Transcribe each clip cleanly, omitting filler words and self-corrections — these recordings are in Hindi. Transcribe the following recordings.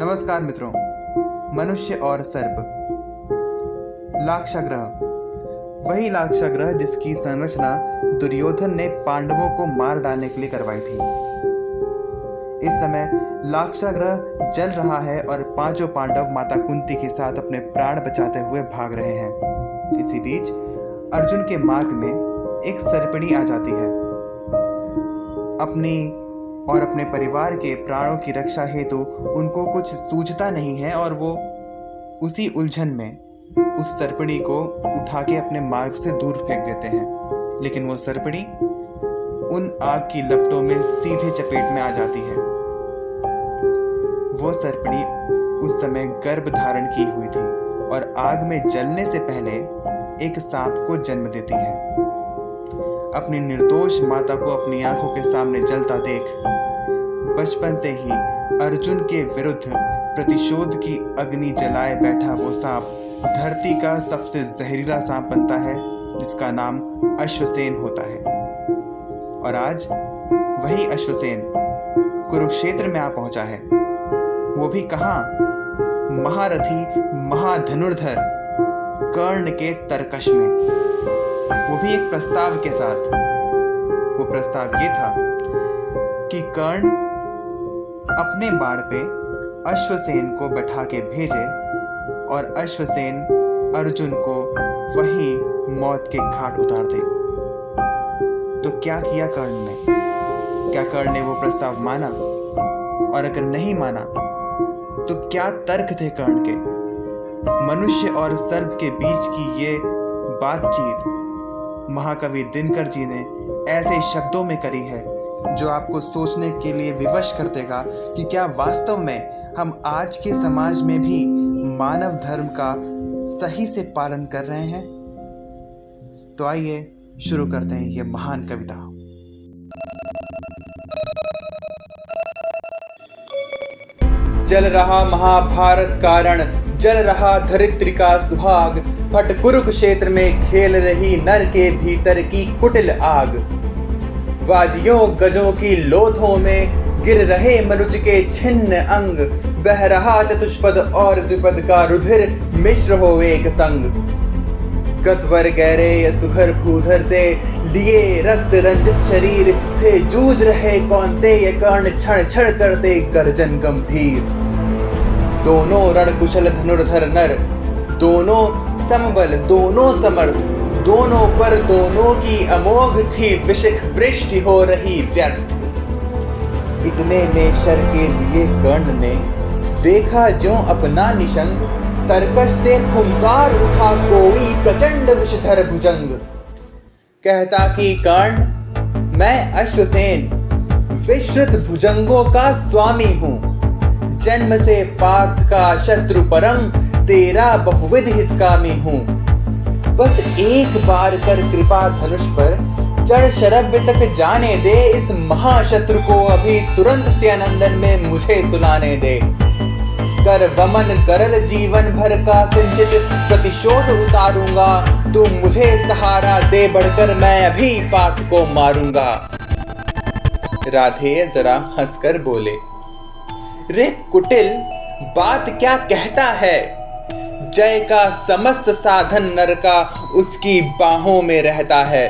नमस्कार मित्रों। मनुष्य और सर्प। लाक्षागृह, वही लाक्षागृह जिसकी संरचना दुर्योधन ने पांडवों को मार डालने के लिए करवाई थी। इस समय लाक्षागृह जल रहा है और पांचों पांडव माता कुंती के साथ अपने प्राण बचाते हुए भाग रहे हैं। इसी बीच अर्जुन के मार्ग में एक सर्पिणी आ जाती है। अपनी और अपने परिवार के प्राणों की रक्षा हेतु उनको कुछ सूझता नहीं है और वो उसी उलझन में उस सर्पिणी को उठा के अपने मार्ग से दूर फेंक देते हैं। लेकिन वो सर्पिणी उन आग की लपटों में सीधे चपेट में आ जाती है। वो सर्पिणी उस समय गर्भ धारण की हुई थी और आग में जलने से पहले एक सांप को जन्म देती है। अपनी निर्दोष माता को अपनी आंखों के सामने जलता देख बचपन से ही अर्जुन के विरुद्ध प्रतिशोध की अग्नि जलाए बैठा वो सांप धरती का सबसे जहरीला सांप बनता है, जिसका नाम अश्वसेन होता है। और आज वही अश्वसेन कुरुक्षेत्र में आ पहुंचा है। वो भी कहां? महारथी महाधनुर्धर कर्ण के तरकश में, वो भी एक प्रस्ताव के साथ। वो प्रस्ताव ये था कि कर्ण अपने बाण पे अश्वसेन को बैठा के भेजे और अश्वसेन अर्जुन को वही मौत के घाट उतार दे। तो क्या किया कर्ण ने? क्या कर्ण ने वो प्रस्ताव माना? और अगर नहीं माना तो क्या तर्क थे कर्ण के? मनुष्य और सर्प के बीच की ये बातचीत महाकवि दिनकर जी ने ऐसे शब्दों में करी है जो आपको सोचने के लिए विवश कर देगा कि क्या वास्तव में हम आज के समाज में भी मानव धर्म का सही से पालन कर रहे हैं। तो आइए शुरू करते हैं ये महान कविता। जल रहा महाभारत कारण, जल रहा धरित्री का सुहाग, फट कुरुक्षेत्र में खेल रही नर के भीतर की कुटिल आग। वाजियों गजों की लोथों में गिर रहे मनुज के छिन्न अंग, बह रहा चतुष्पद और द्विपद का रुधिर मिश्र हो एक संग। गतवर गहरे सुघर भूधर से लिए रक्त रंजित शरीर थे जूझ रहे कौन्तेय कर्ण क्षण क्षण करते गर्जन गंभीर। दोनों रण कुशल धनुर्धर नर, दोनों समबल दोनों समर्थ, दोनों पर दोनों की अमोघ थी विशिख वृष्टि हो रही व्यर्थ। इतने में शर के लिए कर्ण ने देखा जो अपना निशंग, तरकश से फुंकार उठा कोई प्रचंड विषधर भुजंग। कहता कि कर्ण मैं अश्वसेन विश्रुत भुजंगों का स्वामी हूँ, जन्म से पार्थ का शत्रु परम तेरा बहुविध हितकामी हूँ। बस एक बार कर कृपा धनुष पर चढ़ शरव्य तक जाने दे, इस महाशत्रु को अभी तुरंत से अनंदन में मुझे सुलाने दे। कर वमन करल जीवन भर का सिंचित प्रतिशोध उतारूंगा, तू मुझे सहारा दे बढ़कर मैं अभी पार्थ को मारूंगा। राधेय जरा हंसकर बोले, रे कुटिल बात क्या कहता है? जय का समस्त साधन नर का उसकी बाहों में रहता है।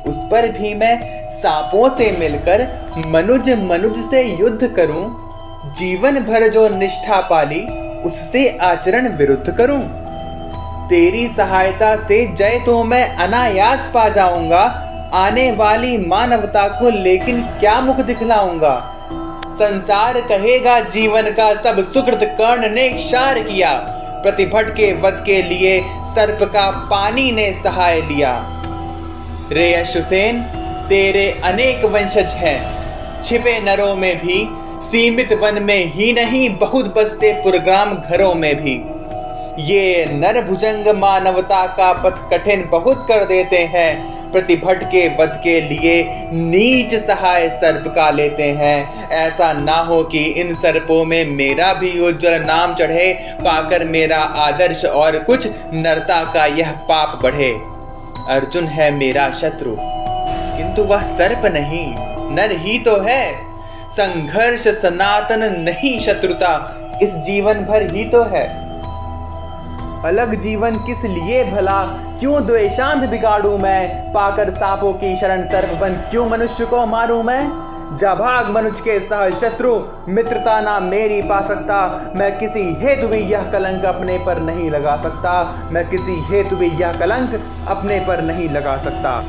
उस पर भी मैं सांपों से मिलकर मनुज से युद्ध करूं, जीवन भर जो निष्ठा पाली उससे आचरण विरुद्ध करूं। तेरी सहायता से जय तो मैं अनायास पा जाऊंगा, आने वाली मानवता को लेकिन क्या मुख दिखलाऊंगा। संसार कहेगा जीवन का सब सुकृत कर्ण ने क्षार किया, प्रतिभट के वध के लिए सर्प का पानी ने सहाय लिया। रे अश्वसेन तेरे अनेक वंशज हैं, छिपे नरों में भी, सीमित वन में ही नहीं बहुत बसते पुरग्राम घरों में भी। ये नर भुजंग मानवता का पथ कठिन बहुत कर देते हैं, प्रतिभट के वध के लिए नीच सहाय सर्प का लेते हैं। ऐसा ना हो कि इन सर्पों में मेरा भी उज्जवल नाम चढ़े, पाकर मेरा आदर्श और कुछ नरता का यह पाप बढ़े। अर्जुन है मेरा शत्रु किंतु वह सर्प नहीं नर ही तो है। संघर्ष सनातन नहीं शत्रुता, इस जीवन भर ही तो है। अलग जीवन किस लिए भला, क्यों द्वेषांध बिगाड़ूं मैं, पाकर सांपों की शरण सर्ववन क्यों मनुष्य को मारूं मैं। जा भाग मनुष्य के सह शत्रु, मित्रता ना मेरी पा सकता, मैं किसी हेतु भी यह कलंक अपने पर नहीं लगा सकता, मैं किसी हेतु भी यह कलंक अपने पर नहीं लगा सकता।